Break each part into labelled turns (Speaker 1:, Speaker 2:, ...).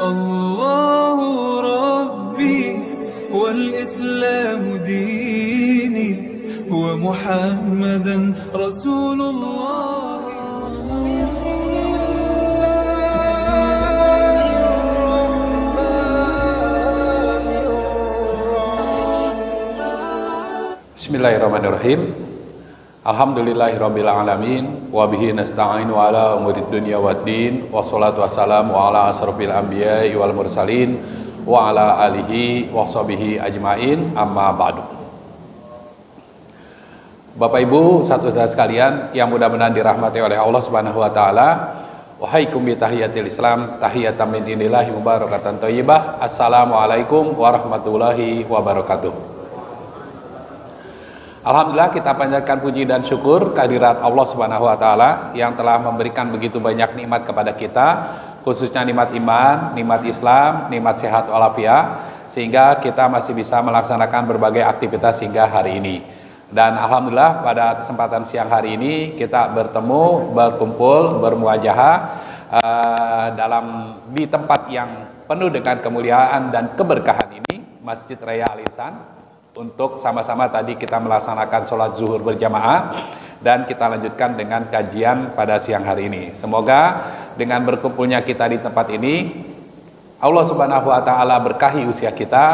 Speaker 1: الله ربي والإسلام ديني ومحمدا رسول الله.
Speaker 2: Bismillahirrahmanirrahim. Alhamdulillahirabbil alamin wa bihi nasta'inu ala umurid dunya waddin wassalatu wassalamu ala asrofil anbiya'i wal mursalin wa ala alihi wa sahbihi ajmain, amma ba'du. Bapak Ibu saudara sekalian yang mudah-mudahan dirahmati oleh Allah Subhanahu wa taala, wahaikum bi tahiyatil Islam, tahiyatan min indillahi mubarakatan thayyibah. Assalamualaikum warahmatullahi wabarakatuh. Alhamdulillah, kita panjatkan puji dan syukur kehadirat Allah Subhanahu wa taala yang telah memberikan begitu banyak nikmat kepada kita, khususnya nikmat iman, nikmat Islam, nikmat sehat walafiat, sehingga kita masih bisa melaksanakan berbagai aktivitas hingga hari ini. Dan alhamdulillah pada kesempatan siang hari ini kita bertemu, berkumpul, bermuajahah di tempat yang penuh dengan kemuliaan dan keberkahan ini, Masjid Raya Al Ihsan, untuk sama-sama tadi kita melaksanakan sholat zuhur berjamaah dan kita lanjutkan dengan kajian pada siang hari ini. Semoga dengan berkumpulnya kita di tempat ini, Allah Subhanahu wa taala berkahi usia kita,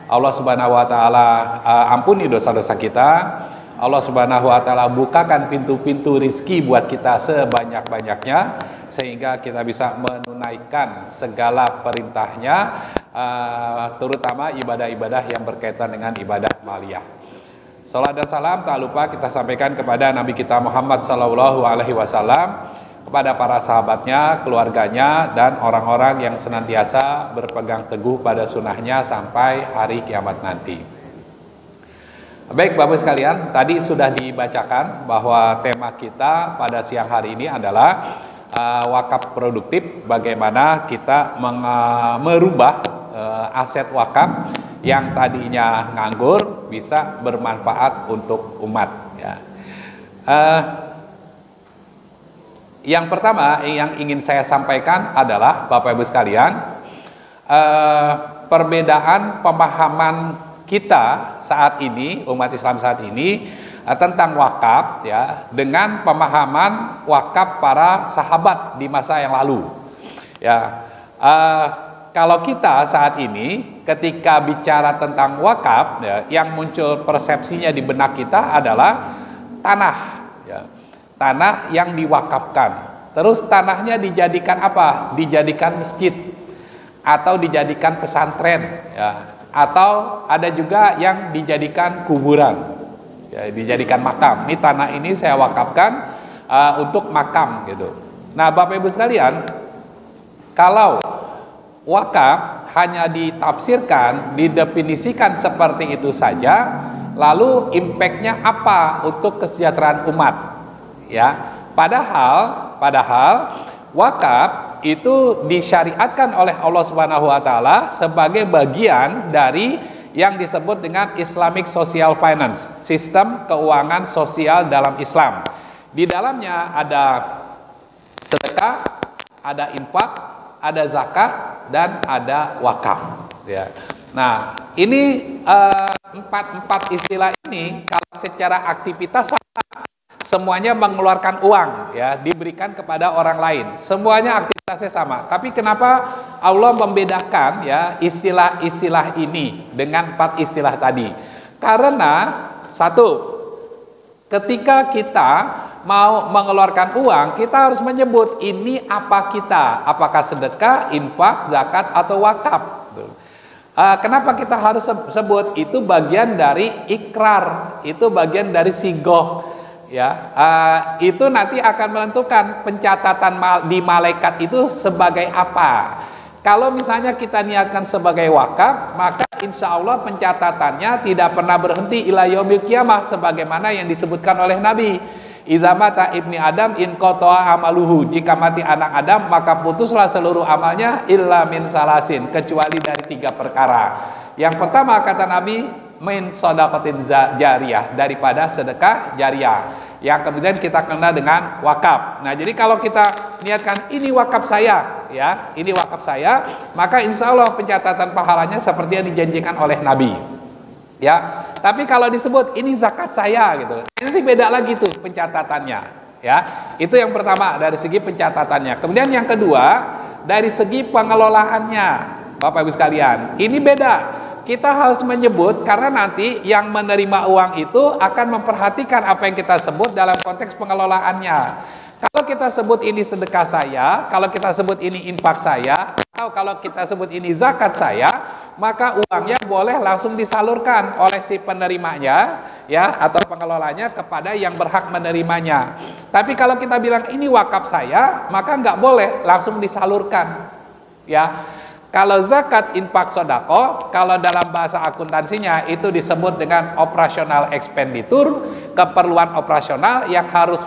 Speaker 2: Allah Subhanahu wa taala ampuni dosa-dosa kita, Allah Subhanahu wa taala bukakan pintu-pintu rizki buat kita sebanyak-banyaknya, sehingga kita bisa menunaikan segala perintahnya, terutama ibadah-ibadah yang berkaitan dengan ibadah maliyah. Salat dan salam tak lupa kita sampaikan kepada Nabi kita Muhammad SAW, kepada para sahabatnya, keluarganya, dan orang-orang yang senantiasa berpegang teguh pada sunnahnya sampai hari kiamat nanti. Baik Bapak sekalian, tadi sudah dibacakan bahwa tema kita pada siang hari ini adalah wakaf produktif, bagaimana kita merubah aset wakaf yang tadinya nganggur bisa bermanfaat untuk umat, ya. Yang pertama yang ingin saya sampaikan adalah Bapak Ibu sekalian, perbedaan pemahaman kita saat ini, umat Islam saat ini, tentang wakaf, ya, dengan pemahaman wakaf para sahabat di masa yang lalu, ya. Kalau kita saat ini ketika bicara tentang wakaf, ya, yang muncul persepsinya di benak kita adalah tanah, ya, tanah yang diwakafkan. Terus tanahnya dijadikan apa? Dijadikan masjid atau dijadikan pesantren, ya, atau ada juga yang dijadikan kuburan, ya, dijadikan makam. Ini tanah ini saya wakafkan untuk makam, gitu. Nah Bapak Ibu sekalian, kalau wakaf hanya ditafsirkan, didefinisikan seperti itu saja, lalu impactnya apa untuk kesejahteraan umat, ya? Padahal wakaf itu disyariatkan oleh Allah Subhanahu wa taala sebagai bagian dari yang disebut dengan Islamic Social Finance, sistem keuangan sosial dalam Islam. Di dalamnya ada sedekah, ada infak, ada zakat, dan ada wakaf, ya. Nah ini empat istilah ini kalau secara aktivitas semuanya mengeluarkan uang, ya, diberikan kepada orang lain, semuanya aktivitasnya sama. Tapi kenapa Allah membedakan, ya, istilah-istilah ini dengan empat istilah tadi? Karena satu, ketika kita mau mengeluarkan uang, kita harus menyebut ini apa kita, apakah sedekah, infak, zakat, atau wakaf. Kenapa kita harus sebut? Itu bagian dari ikrar, itu bagian dari sigoh, ya. Itu nanti akan menentukan pencatatan di malaikat itu sebagai apa. Kalau misalnya kita niatkan sebagai wakaf, maka insya Allah pencatatannya tidak pernah berhenti ila yaumil qiyamah, sebagaimana yang disebutkan oleh Nabi. Idza mata ibni Adam in qata'a amaluhu, jika mati anak Adam maka putuslah seluruh amalnya illa min salasin, kecuali dari 3 perkara. Yang pertama kata Nabi, min shadaqatin jariyah, daripada sedekah jariyah. yang kemudian kita kenal dengan wakaf. Nah, jadi kalau kita niatkan ini wakaf saya, ya, ini wakaf saya, maka insya Allah pencatatan pahalanya seperti yang dijanjikan oleh Nabi. Ya, tapi kalau disebut ini zakat saya gitu, nanti beda lagi tuh pencatatannya. Ya, itu yang pertama dari segi pencatatannya. Kemudian yang kedua dari segi pengelolaannya, Bapak Ibu sekalian, ini beda. Kita harus menyebut karena nanti yang menerima uang itu akan memperhatikan apa yang kita sebut dalam konteks pengelolaannya. Kalau kita sebut ini sedekah saya, kalau kita sebut ini infak saya, atau kalau kita sebut ini zakat saya, maka uangnya boleh langsung disalurkan oleh si penerimanya, ya, atau pengelolanya kepada yang berhak menerimanya. Tapi kalau kita bilang ini wakaf saya, maka nggak boleh langsung disalurkan, ya. Kalau zakat, infak, sodako, kalau dalam bahasa akuntansinya itu disebut dengan operasional expenditure, keperluan operasional yang harus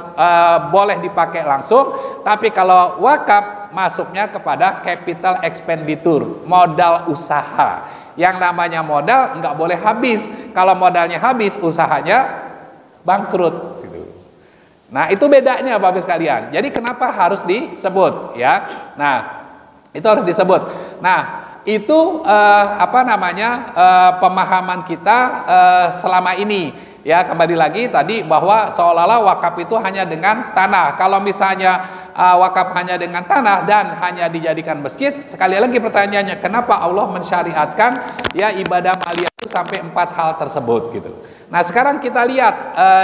Speaker 2: boleh dipakai langsung. Tapi kalau wakaf masuknya kepada capital expenditure, modal usaha. Yang namanya modal nggak boleh habis. Kalau modalnya habis, usahanya bangkrut. Gitu. Nah, itu bedanya Bapak sekalian. Jadi kenapa harus disebut, ya? Nah, itu harus disebut. Nah, itu pemahaman kita selama ini, ya. Kembali lagi tadi bahwa seolah-olah wakaf itu hanya dengan tanah. Kalau misalnya wakaf hanya dengan tanah dan hanya dijadikan masjid, sekali lagi pertanyaannya, kenapa Allah mensyariatkan ya ibadah maliyah itu sampai 4 hal tersebut gitu. Nah, sekarang kita lihat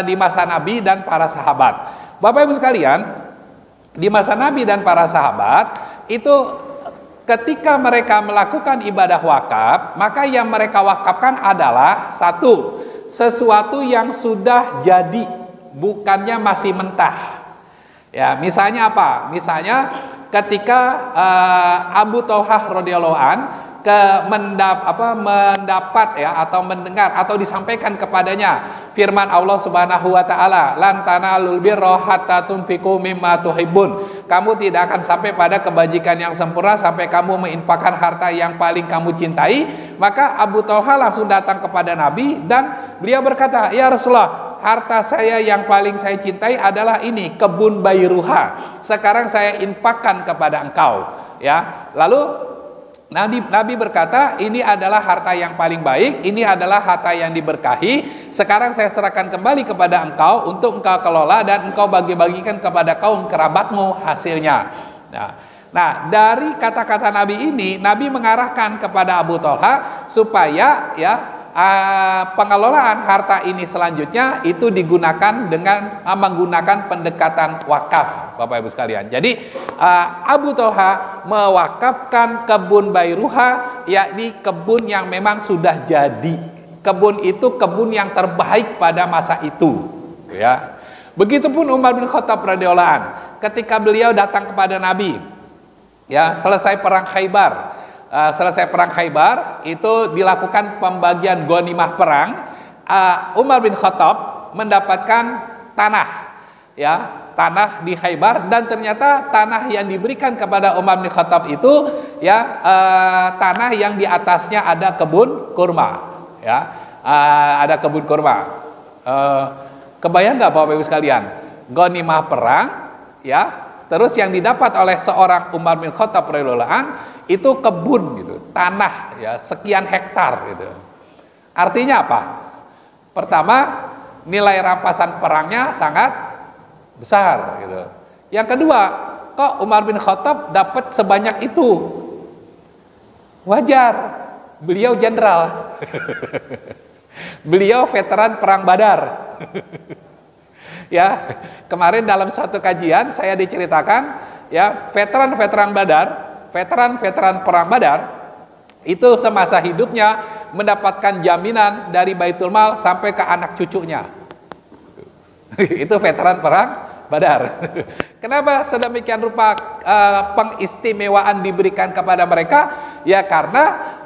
Speaker 2: di masa Nabi dan para sahabat. Bapak Ibu sekalian, di masa Nabi dan para sahabat itu ketika mereka melakukan ibadah wakaf, maka yang mereka wakafkan adalah satu, sesuatu yang sudah jadi, bukannya masih mentah. Ya, misalnya apa? Misalnya ketika Abu Thalhah radhiyallahu an mendapat ya atau mendengar atau disampaikan kepadanya firman Allah Subhanahu wa taala, lan tanalul birra hatta tunfiqu mimma tuhibbun. Kamu tidak akan sampai pada kebajikan yang sempurna sampai kamu menginfakkan harta yang paling kamu cintai. Maka Abu Thalhah langsung datang kepada Nabi dan beliau berkata, "Ya Rasulullah, harta saya yang paling saya cintai adalah ini, kebun Bayruha. Sekarang saya infakkan kepada engkau." Ya. Lalu Nabi berkata, ini adalah harta yang paling baik, ini adalah harta yang diberkahi. Sekarang saya serahkan kembali kepada engkau untuk engkau kelola dan engkau bagi-bagikan kepada kaum kerabatmu hasilnya. Nah, dari kata-kata Nabi ini, Nabi mengarahkan kepada Abu Thalhah supaya ya pengelolaan harta ini selanjutnya itu digunakan dengan menggunakan pendekatan wakaf, Bapak Ibu sekalian. Jadi Abu Thalhah mewakafkan kebun Bayruha, yakni kebun yang memang sudah jadi. Kebun itu kebun yang terbaik pada masa itu, ya. Begitupun Umar bin Khattab radhiyallahu an, ketika beliau datang kepada Nabi, ya, selesai perang Khaybar. Selesai perang Khaybar itu dilakukan pembagian ghanimah perang. Umar bin Khattab mendapatkan tanah, ya, tanah di Khaybar, dan ternyata tanah yang diberikan kepada Umar bin Khattab itu ya tanah yang di atasnya ada kebun kurma, ya, ada kebun kurma. Kebayang nggak Bapak Ibu sekalian, ghanimah perang, ya, terus yang didapat oleh seorang Umar bin Khattab radhiyallahu an itu kebun gitu, tanah ya sekian hektar gitu. Artinya apa? Pertama, nilai rampasan perangnya sangat besar gitu. Yang kedua, kok Umar bin Khattab dapat sebanyak itu? Wajar, beliau jenderal. Beliau veteran perang Badar. Ya, kemarin dalam suatu kajian saya diceritakan ya veteran-veteran perang Badar itu semasa hidupnya mendapatkan jaminan dari Baitul Mal sampai ke anak cucunya. Itu veteran perang Badar. Kenapa sedemikian rupa pengistimewaan diberikan kepada mereka? Ya karena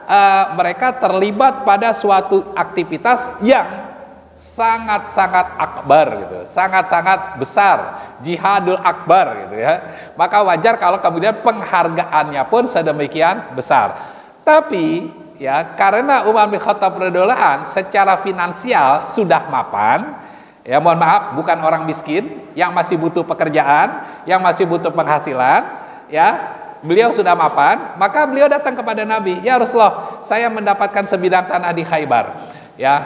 Speaker 2: mereka terlibat pada suatu aktivitas yang sangat-sangat akbar gitu, sangat-sangat besar, jihadul akbar gitu ya. Maka wajar kalau kemudian penghargaannya pun sedemikian besar. Tapi ya karena Umar bin Khattab radhiyallahu an secara finansial sudah mapan, Ya, mohon maaf, bukan orang miskin yang masih butuh pekerjaan, yang masih butuh penghasilan, ya. Beliau sudah mapan, maka beliau datang kepada Nabi, "Ya Rasulullah, saya mendapatkan sebidang tanah di Khaybar." Ya,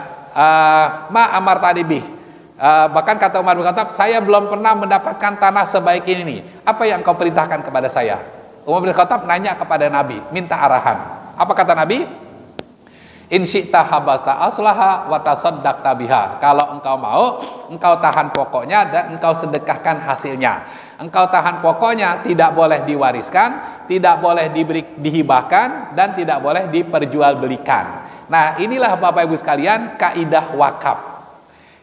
Speaker 2: ma amar tadi bih. Bahkan kata Umar bin Khattab, "Saya belum pernah mendapatkan tanah sebaik ini. Apa yang kau perintahkan kepada saya?" Umar bin Khattab nanya kepada Nabi, minta arahan. Apa kata Nabi? "In syi'ta habasta aslaha wa tasaddaqta biha." Kalau engkau mau, engkau tahan pokoknya dan engkau sedekahkan hasilnya. Engkau tahan pokoknya, tidak boleh diwariskan, tidak boleh dihibahkan, dan tidak boleh diperjualbelikan. Nah, inilah Bapak Ibu sekalian kaidah wakaf.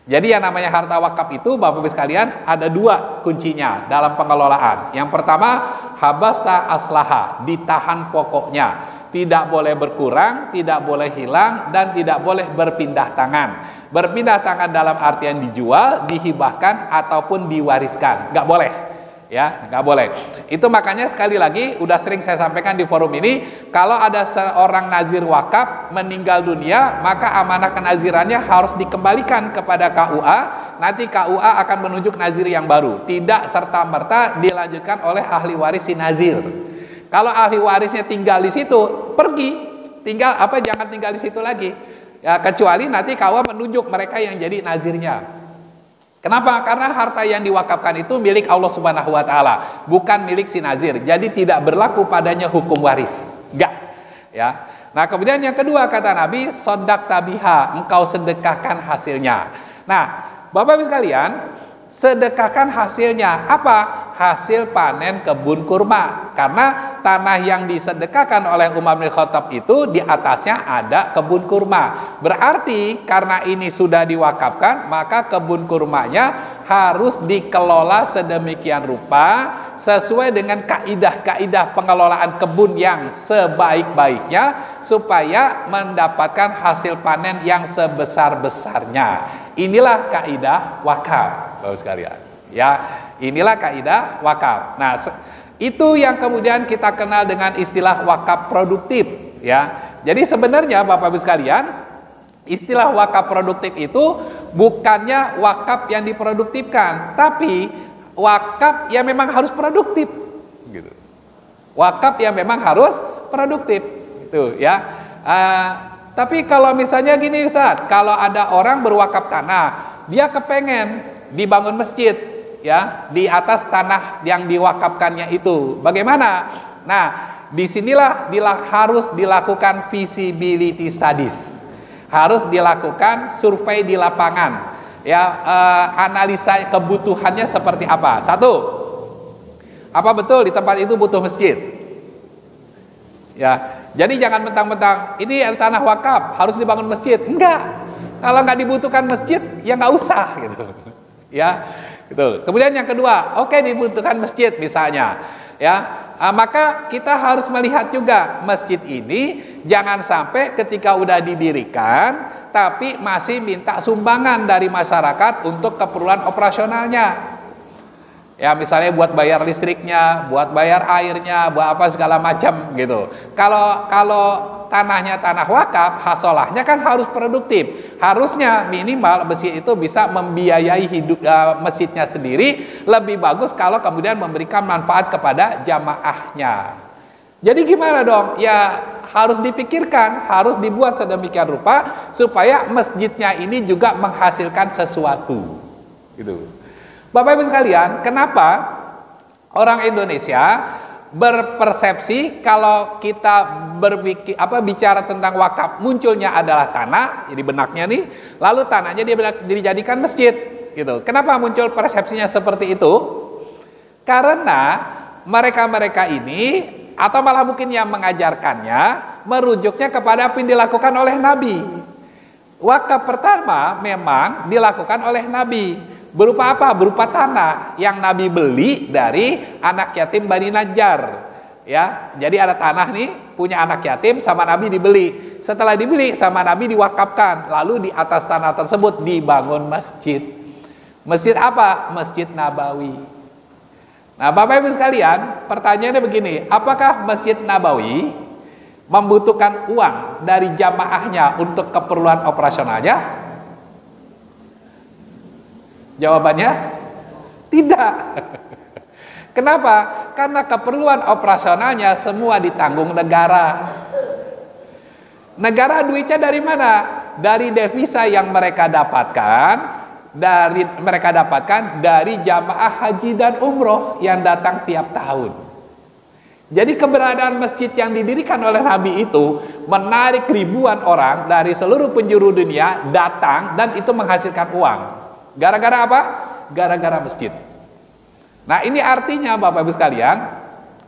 Speaker 2: Jadi yang namanya harta wakaf itu Bapak Ibu sekalian ada dua kuncinya dalam pengelolaan. Yang pertama, habasta aslaha, ditahan pokoknya. Tidak boleh berkurang, tidak boleh hilang, dan tidak boleh berpindah tangan. Berpindah tangan dalam artian dijual, dihibahkan, ataupun diwariskan. Nggak boleh. Ya, nggak boleh. Itu makanya sekali lagi, udah sering saya sampaikan di forum ini, kalau ada seorang nazir wakaf meninggal dunia, maka amanah kenazirannya harus dikembalikan kepada KUA. Nanti KUA akan menunjuk nazir yang baru. Tidak serta-merta dilanjutkan oleh ahli waris si nazir. Kalau ahli warisnya tinggal di situ, pergi, jangan tinggal di situ lagi. Ya, kecuali nanti KUA menunjuk mereka yang jadi nazirnya. Kenapa? Karena harta yang diwakafkan itu milik Allah Subhanahu wa taala, bukan milik si nazir. Jadi tidak berlaku padanya hukum waris. Enggak. Ya. Nah, kemudian yang kedua kata Nabi, shadaqta biha, engkau sedekahkan hasilnya. Nah, Bapak Ibu sekalian, sedekahkan hasilnya apa? Hasil panen kebun kurma. Karena tanah yang disedekahkan oleh Umar bin Khattab itu di atasnya ada kebun kurma. Berarti karena ini sudah diwakafkan, maka kebun kurmanya harus dikelola sedemikian rupa sesuai dengan kaidah-kaidah pengelolaan kebun yang sebaik-baiknya supaya mendapatkan hasil panen yang sebesar-besarnya. Inilah kaidah wakaf, Bapak sekalian. Ya, inilah kaidah wakaf. Nah, itu yang kemudian kita kenal dengan istilah wakaf produktif, ya. Jadi sebenarnya Bapak Ibu sekalian, istilah wakaf produktif itu bukannya wakaf yang diproduktifkan, tapi wakaf yang memang harus produktif, gitu. Wakaf yang memang harus produktif, itu ya. Tapi kalau misalnya gini Ustaz, kalau ada orang berwakaf tanah, dia kepengen dibangun masjid, ya, di atas tanah yang diwakafkannya itu, bagaimana? Nah, disinilah harus dilakukan feasibility studies, harus dilakukan survei di lapangan, ya, analisa kebutuhannya seperti apa. Satu, apa betul di tempat itu butuh masjid? Ya. Jadi jangan mentang-mentang ini tanah wakaf harus dibangun masjid. Enggak. Kalau nggak dibutuhkan masjid, ya nggak usah gitu. Ya, gitu. Kemudian yang kedua, oke, dibutuhkan masjid misalnya, ya. Maka kita harus melihat juga masjid ini jangan sampai ketika udah didirikan tapi masih minta sumbangan dari masyarakat untuk keperluan operasionalnya. Ya, misalnya buat bayar listriknya, buat bayar airnya, buat apa segala macam gitu. Kalau tanahnya tanah wakaf, hasolahnya kan harus produktif. Harusnya minimal masjid itu bisa membiayai hidup masjidnya sendiri. Lebih bagus kalau kemudian memberikan manfaat kepada jamaahnya. Jadi gimana dong? Ya harus dipikirkan, harus dibuat sedemikian rupa supaya masjidnya ini juga menghasilkan sesuatu. Gitu. Bapak Ibu sekalian, kenapa orang Indonesia berpersepsi kalau kita bicara tentang wakaf munculnya adalah tanah, jadi benaknya nih, lalu tanahnya dia dijadikan masjid, gitu. Kenapa muncul persepsinya seperti itu? Karena mereka-mereka ini atau malah mungkin yang mengajarkannya merujuknya kepada apa yang dilakukan oleh Nabi. Wakaf pertama memang dilakukan oleh Nabi. Berupa apa? Berupa tanah yang Nabi beli dari anak yatim Bani Najjar. Ya, jadi ada tanah nih punya anak yatim sama Nabi dibeli. Setelah dibeli sama Nabi diwakafkan. Lalu di atas tanah tersebut dibangun masjid. Masjid apa? Masjid Nabawi. Nah, Bapak Ibu sekalian, pertanyaannya begini, apakah Masjid Nabawi membutuhkan uang dari jamaahnya untuk keperluan operasionalnya? Jawabannya tidak. Kenapa? Karena keperluan operasionalnya semua ditanggung negara. Negara duitnya dari mana? Dari devisa yang mereka dapatkan, dari jamaah haji dan umroh yang datang tiap tahun. Jadi keberadaan masjid yang didirikan oleh Nabi itu menarik ribuan orang dari seluruh penjuru dunia datang, dan itu menghasilkan uang. Gara-gara apa? Gara-gara masjid. Nah, ini artinya Bapak Ibu sekalian,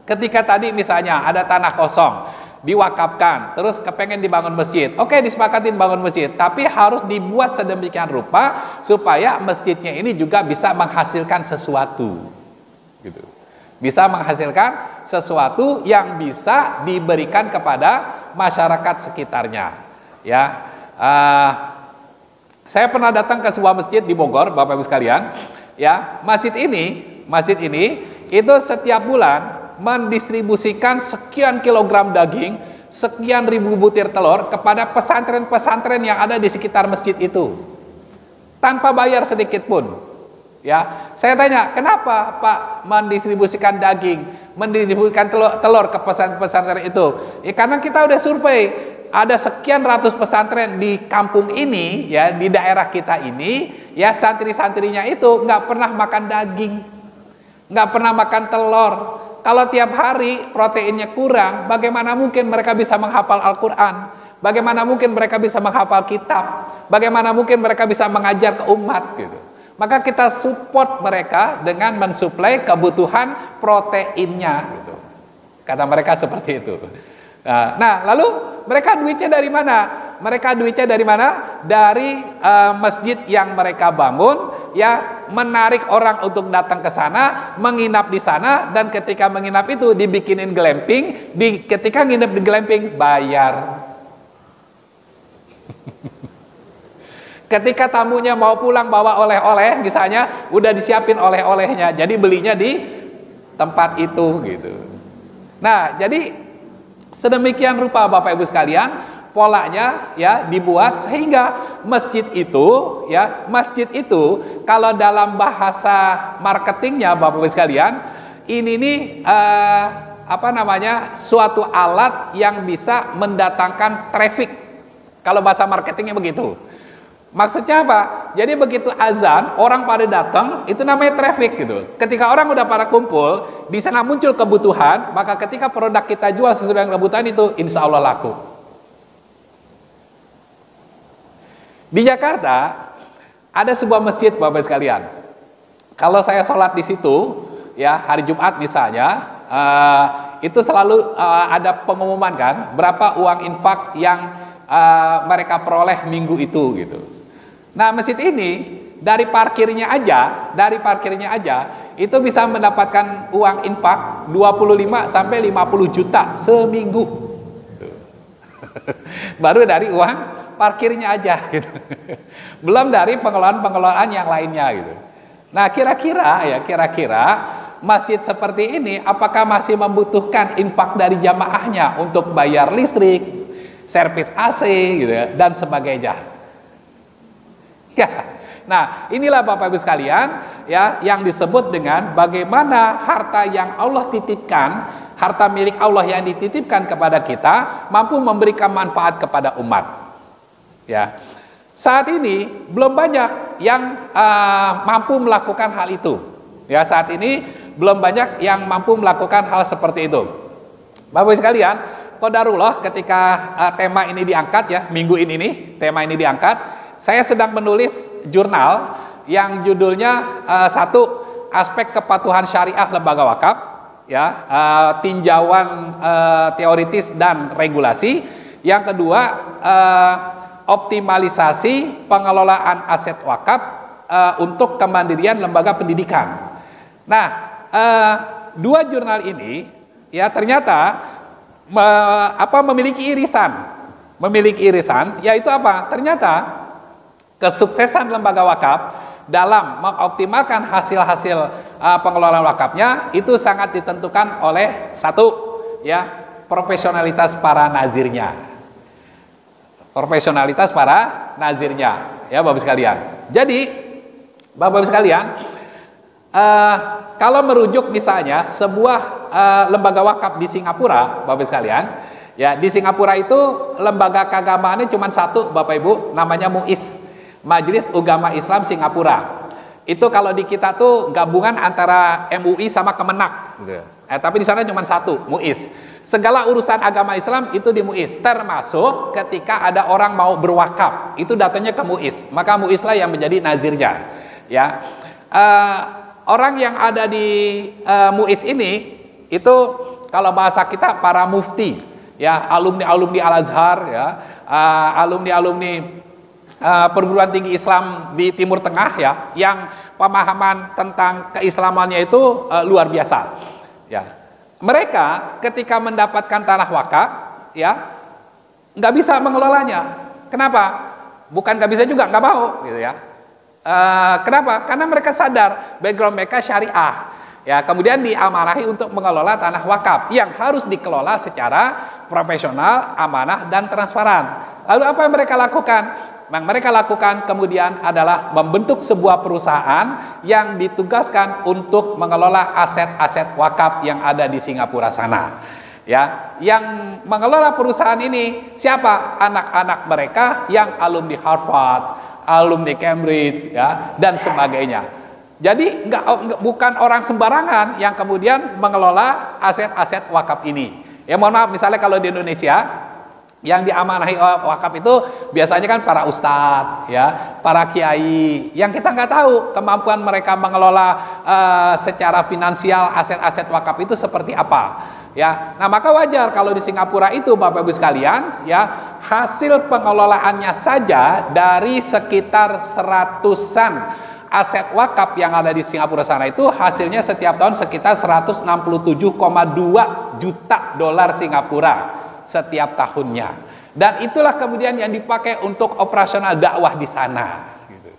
Speaker 2: ketika tadi misalnya ada tanah kosong diwakafkan, terus kepengen dibangun masjid, oke, disepakatin bangun masjid, tapi harus dibuat sedemikian rupa supaya masjidnya ini juga bisa menghasilkan sesuatu, gitu. Bisa menghasilkan sesuatu yang bisa diberikan kepada masyarakat sekitarnya. Ya, saya pernah datang ke sebuah masjid di Bogor, Bapak Ibu sekalian. Ya, masjid ini itu setiap bulan mendistribusikan sekian kilogram daging, sekian ribu butir telur kepada pesantren-pesantren yang ada di sekitar masjid itu, tanpa bayar sedikit pun. Ya, saya tanya, kenapa Pak mendistribusikan daging, mendistribusikan telur ke pesantren-pesantren itu? Ya, karena kita udah survei, ada sekian ratus pesantren di kampung ini, ya, di daerah kita ini, ya, santri-santrinya itu nggak pernah makan daging, nggak pernah makan telur. Kalau tiap hari proteinnya kurang, bagaimana mungkin mereka bisa menghafal Al-Quran? Bagaimana mungkin mereka bisa menghafal kitab? Bagaimana mungkin mereka bisa mengajar ke umat, gitu. Maka kita support mereka dengan mensuplai kebutuhan proteinnya, gitu. Kata mereka seperti itu. Nah, lalu mereka duitnya dari mana? Mereka duitnya dari mana? Dari masjid yang mereka bangun, ya, menarik orang untuk datang ke sana, menginap di sana, dan ketika menginap itu dibikinin glamping, ketika nginep di glamping bayar. Ketika tamunya mau pulang bawa oleh-oleh, misalnya udah disiapin oleh-olehnya, jadi belinya di tempat itu, gitu. Nah, jadi sedemikian rupa Bapak Ibu sekalian, polanya, ya, dibuat sehingga masjid itu, ya, masjid itu kalau dalam bahasa marketingnya Bapak Ibu sekalian, ini nih suatu alat yang bisa mendatangkan traffic. Kalau bahasa marketingnya begitu. Maksudnya apa? Jadi begitu azan, orang pada datang, itu namanya traffic, gitu. Ketika orang udah pada kumpul, di sana muncul kebutuhan, maka ketika produk kita jual sesuai dengan kebutuhan itu, insya Allah laku. Di Jakarta ada sebuah masjid, Bapak sekalian. Kalau saya sholat di situ, ya, hari Jumat misalnya, itu selalu ada pengumuman kan, berapa uang infak yang mereka peroleh minggu itu, gitu. Nah, masjid ini dari parkirnya aja itu bisa mendapatkan uang infak 25 sampai 50 juta seminggu. Baru dari uang parkirnya aja, gitu. Belum dari pengelolaan yang lainnya, gitu. Nah, kira-kira masjid seperti ini apakah masih membutuhkan infak dari jamaahnya untuk bayar listrik, servis AC, gitu ya, dan sebagainya. Ya. Nah, inilah Bapak Ibu sekalian, ya, yang disebut dengan bagaimana harta yang Allah titipkan, harta milik Allah yang dititipkan kepada kita mampu memberikan manfaat kepada umat. Ya. Saat ini belum banyak yang mampu melakukan hal itu. Ya, saat ini belum banyak yang mampu melakukan hal seperti itu. Bapak Ibu sekalian, qadarullah ketika tema ini diangkat, ya, minggu ini tema ini diangkat, saya sedang menulis jurnal yang judulnya satu, aspek kepatuhan syariah lembaga wakaf, ya, tinjauan teoritis dan regulasi. Yang kedua, optimalisasi pengelolaan aset wakaf untuk kemandirian lembaga pendidikan. Nah, dua jurnal ini, ya, ternyata memiliki irisan, yaitu apa? Ternyata kesuksesan lembaga wakaf dalam mengoptimalkan hasil-hasil pengelolaan wakafnya itu sangat ditentukan oleh satu, ya, profesionalitas para nazirnya. Ya, Bapak sekalian. Jadi Bapak-Bapak sekalian, kalau merujuk misalnya sebuah lembaga wakaf di Singapura, Bapak sekalian, ya di Singapura itu lembaga keagamaannya cuma satu, Bapak Ibu, namanya MUIS, Majelis Ugama Islam Singapura. Itu kalau di kita tuh gabungan antara MUI sama Kemenak, gitu. Tapi di sana cuma satu, MUIS. Segala urusan agama Islam itu di MUIS, termasuk ketika ada orang mau berwakaf, itu datanya ke MUIS, maka MUIS lah yang menjadi nazirnya. Ya, orang yang ada di MUIS ini itu kalau bahasa kita para mufti, ya alumni Al Azhar, ya alumni perguruan tinggi Islam di Timur Tengah, ya yang pemahaman tentang keislamannya itu luar biasa. Ya, mereka ketika mendapatkan tanah wakaf, ya nggak bisa mengelolanya. Kenapa? Bukan nggak bisa juga, nggak mau, gitu ya. Kenapa? Karena mereka sadar background mereka syariah. Ya, kemudian diamanahi untuk mengelola tanah wakaf yang harus dikelola secara profesional, amanah dan transparan. Lalu apa yang mereka lakukan? Yang mereka lakukan kemudian adalah membentuk sebuah perusahaan yang ditugaskan untuk mengelola aset-aset wakaf yang ada di Singapura sana. Ya, yang mengelola perusahaan ini siapa? Anak-anak mereka yang alumni Harvard, alumni Cambridge, ya dan sebagainya. Jadi bukan orang sembarangan yang kemudian mengelola aset-aset wakaf ini. Ya mohon maaf, misalnya kalau di Indonesia yang diamanahi wakaf itu biasanya kan para ustadz, ya para kiai, yang kita nggak tahu kemampuan mereka mengelola secara finansial aset-aset wakaf itu seperti apa. Ya, nah maka wajar kalau di Singapura itu Bapak Ibu sekalian, ya hasil pengelolaannya saja dari sekitar seratusan aset wakaf yang ada di Singapura sana itu hasilnya setiap tahun sekitar 167,2 juta dolar Singapura setiap tahunnya. Dan itulah kemudian yang dipakai untuk operasional dakwah di sana. Gitu.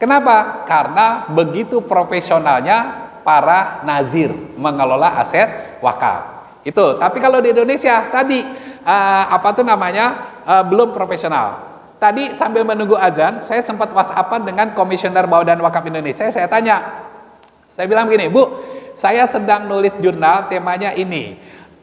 Speaker 2: Kenapa? Karena begitu profesionalnya para nazir mengelola aset wakaf. Itu. Tapi kalau di Indonesia tadi belum profesional. Tadi sambil menunggu azan, saya sempat WhatsAppan dengan Komisioner Badan Wakaf Indonesia. Saya tanya, saya bilang begini, Bu, saya sedang nulis jurnal, temanya ini.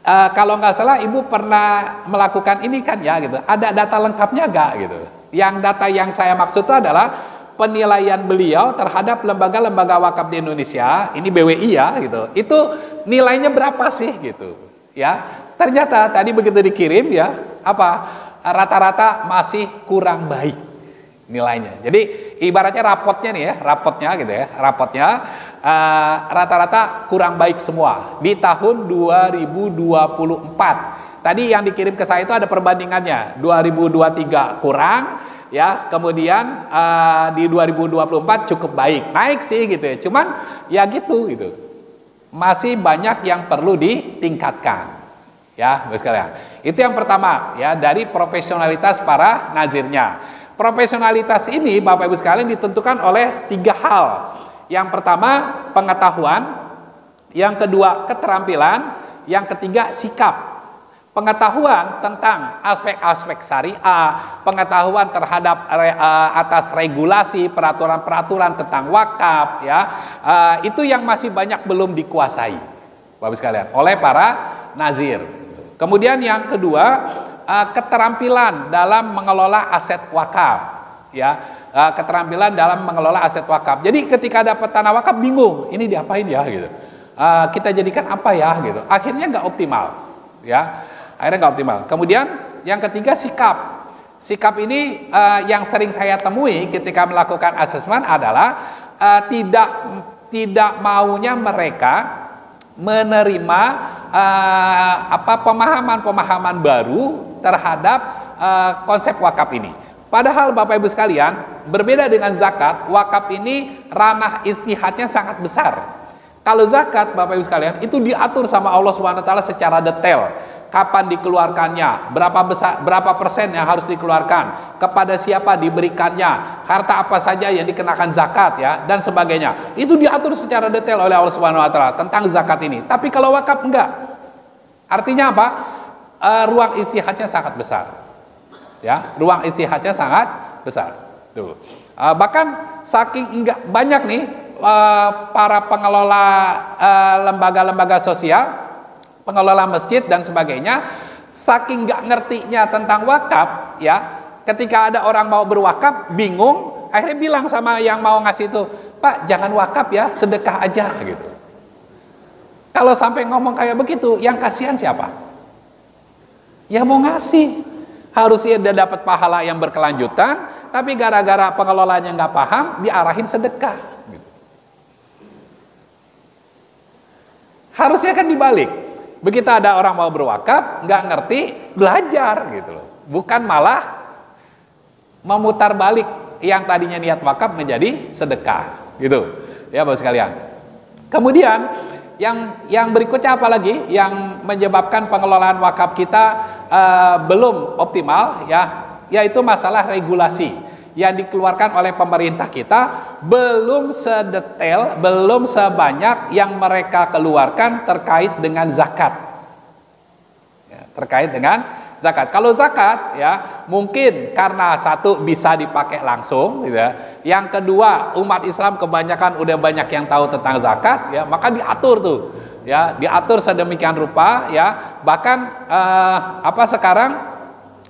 Speaker 2: Kalau nggak salah, Ibu pernah melakukan ini kan ya, gitu. Ada data lengkapnya nggak, gitu? Yang data yang saya maksud itu adalah penilaian beliau terhadap lembaga-lembaga wakaf di Indonesia, ini BWI ya, gitu. Itu nilainya berapa sih, gitu? Ya, ternyata tadi begitu dikirim ya, rata-rata masih kurang baik nilainya. Jadi ibaratnya rapotnya nih ya, rapotnya rata-rata kurang baik semua di tahun 2024. Tadi yang dikirim ke saya itu ada perbandingannya, 2023 kurang, ya kemudian di 2024 cukup baik, naik sih gitu ya. Cuman ya gitu, masih banyak yang perlu ditingkatkan. Ya, Bapak sekalian. Itu yang pertama ya, dari profesionalitas para nazirnya. Profesionalitas ini Bapak Ibu sekalian ditentukan oleh 3 hal. Yang pertama pengetahuan, yang kedua keterampilan, yang ketiga sikap. Pengetahuan tentang aspek-aspek syariah, pengetahuan terhadap atas regulasi, peraturan-peraturan tentang wakaf ya, itu yang masih banyak belum dikuasai Bapak Ibu sekalian oleh para nazir. Kemudian yang kedua, keterampilan dalam mengelola aset wakaf, ya, keterampilan dalam mengelola aset wakaf. Jadi ketika dapat tanah wakaf bingung, ini diapain ya, gitu. Kita jadikan apa ya, gitu. Akhirnya nggak optimal, ya. Akhirnya nggak optimal. Kemudian yang ketiga sikap. Sikap ini yang sering saya temui ketika melakukan asesmen adalah tidak maunya mereka menerima pemahaman-pemahaman baru terhadap konsep wakaf ini. Padahal Bapak Ibu sekalian, berbeda dengan zakat, wakaf ini ranah istihadnya sangat besar. Kalau zakat Bapak Ibu sekalian itu diatur sama Allah Subhanahu wa taala secara detail. Kapan dikeluarkannya, berapa persen yang harus dikeluarkan, kepada siapa diberikannya, harta apa saja yang dikenakan zakat ya, dan sebagainya. Itu diatur secara detail oleh Allah Subhanahu wa taala tentang zakat ini. Tapi kalau wakaf enggak. Artinya apa? Ruang istihadnya sangat besar. Ya, ruang istihadnya sangat besar. Tuh. Bahkan saking enggak banyak nih para pengelola lembaga-lembaga sosial, pengelola masjid dan sebagainya, saking nggak ngertinya tentang wakaf, ya, ketika ada orang mau berwakaf bingung, akhirnya bilang sama yang mau ngasih itu, Pak, jangan wakaf ya, sedekah aja gitu. Kalau sampai ngomong kayak begitu, yang kasihan siapa? Ya mau ngasih, harusnya dia dapat pahala yang berkelanjutan, tapi gara-gara pengelolanya nggak paham, diarahin sedekah. Gitu. Harusnya kan dibalik. Begitu ada orang mau berwakaf, nggak ngerti, belajar gitu loh. Bukan malah memutar balik yang tadinya niat wakaf menjadi sedekah, gitu. Ya Bapak sekalian. Kemudian yang berikutnya apa lagi yang menyebabkan pengelolaan wakaf kita belum optimal, ya, yaitu masalah regulasi yang dikeluarkan oleh pemerintah kita belum sedetail, belum sebanyak yang mereka keluarkan terkait dengan zakat. Ya, terkait dengan zakat. Kalau zakat, ya, mungkin karena satu bisa dipakai langsung, gitu ya. Yang kedua, umat Islam kebanyakan udah banyak yang tahu tentang zakat, ya, maka diatur tuh. Ya, diatur sedemikian rupa, ya, bahkan sekarang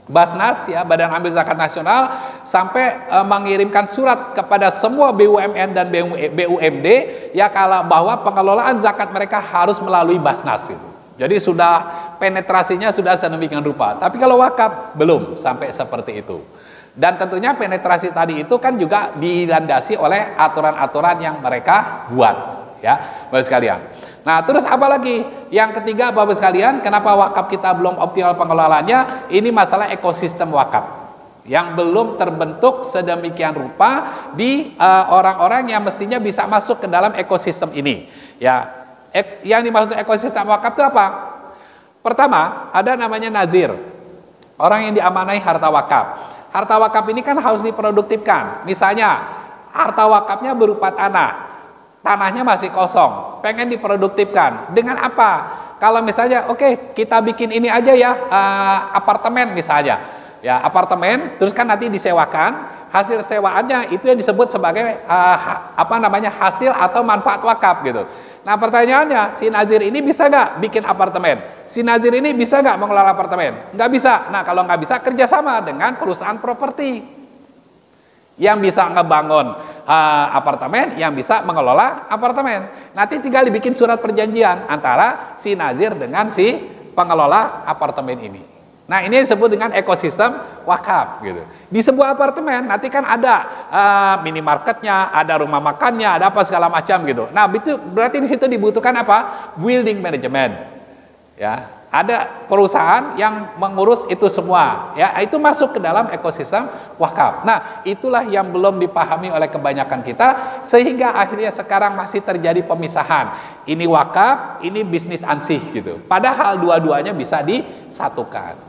Speaker 2: Basnas, ya, Badan Amil Zakat Nasional, sampai mengirimkan surat kepada semua BUMN dan BUMD, ya, kalau bahwa pengelolaan zakat mereka harus melalui Basnas gitu. Jadi sudah penetrasinya sudah sedemikian rupa. Tapi kalau wakaf belum sampai seperti itu. Dan tentunya penetrasi tadi itu kan juga dilandasi oleh aturan-aturan yang mereka buat, ya, Bapak sekalian. Nah, terus apa lagi? Yang ketiga, Bapak sekalian, kenapa wakaf kita belum optimal pengelolaannya? Ini masalah ekosistem wakaf yang belum terbentuk sedemikian rupa di orang-orang yang mestinya bisa masuk ke dalam ekosistem ini. Ya, yang dimaksud ekosistem wakaf itu apa? Pertama, ada namanya nazir, orang yang diamanai harta wakaf. Harta wakaf ini kan harus diproduktifkan. Misalnya, harta wakafnya berupa tanah. Tanahnya masih kosong, pengen diproduktifkan. Dengan apa? Kalau misalnya, oke, kita bikin ini aja ya, apartemen misalnya. Ya, apartemen, terus kan nanti disewakan. Hasil sewaannya itu yang disebut sebagai hasil atau manfaat wakaf gitu. Nah, pertanyaannya, si nazir ini bisa nggak bikin apartemen? Si nazir ini bisa nggak mengelola apartemen? Nggak bisa. Nah, kalau nggak bisa, kerjasama dengan perusahaan properti yang bisa ngebangun apartemen, yang bisa mengelola apartemen. Nanti tinggal dibikin surat perjanjian antara si nazir dengan si pengelola apartemen ini. Nah, ini disebut dengan ekosistem wakaf gitu. Di sebuah apartemen nanti kan ada minimarketnya, ada rumah makannya, ada apa segala macam gitu. Nah, itu berarti di situ dibutuhkan apa? Building management. Ya, ada perusahaan yang mengurus itu semua. Ya, itu masuk ke dalam ekosistem wakaf. Nah, itulah yang belum dipahami oleh kebanyakan kita sehingga akhirnya sekarang masih terjadi pemisahan. Ini wakaf, ini bisnis ansih gitu. Padahal dua-duanya bisa disatukan.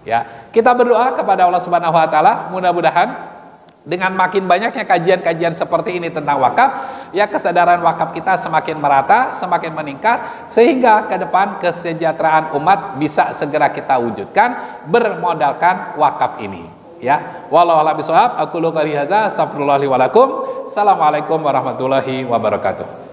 Speaker 2: Ya, kita berdoa kepada Allah Subhanahu wa taala, mudah-mudahan dengan makin banyaknya kajian-kajian seperti ini tentang wakaf, ya, kesadaran wakaf kita semakin merata, semakin meningkat sehingga ke depan kesejahteraan umat bisa segera kita wujudkan bermodalkan wakaf ini. Ya, wallahu a'lam bishawab. Aku qouli hadza, astagfirullah li wa lakum. Assalamualaikum warahmatullahi wabarakatuh.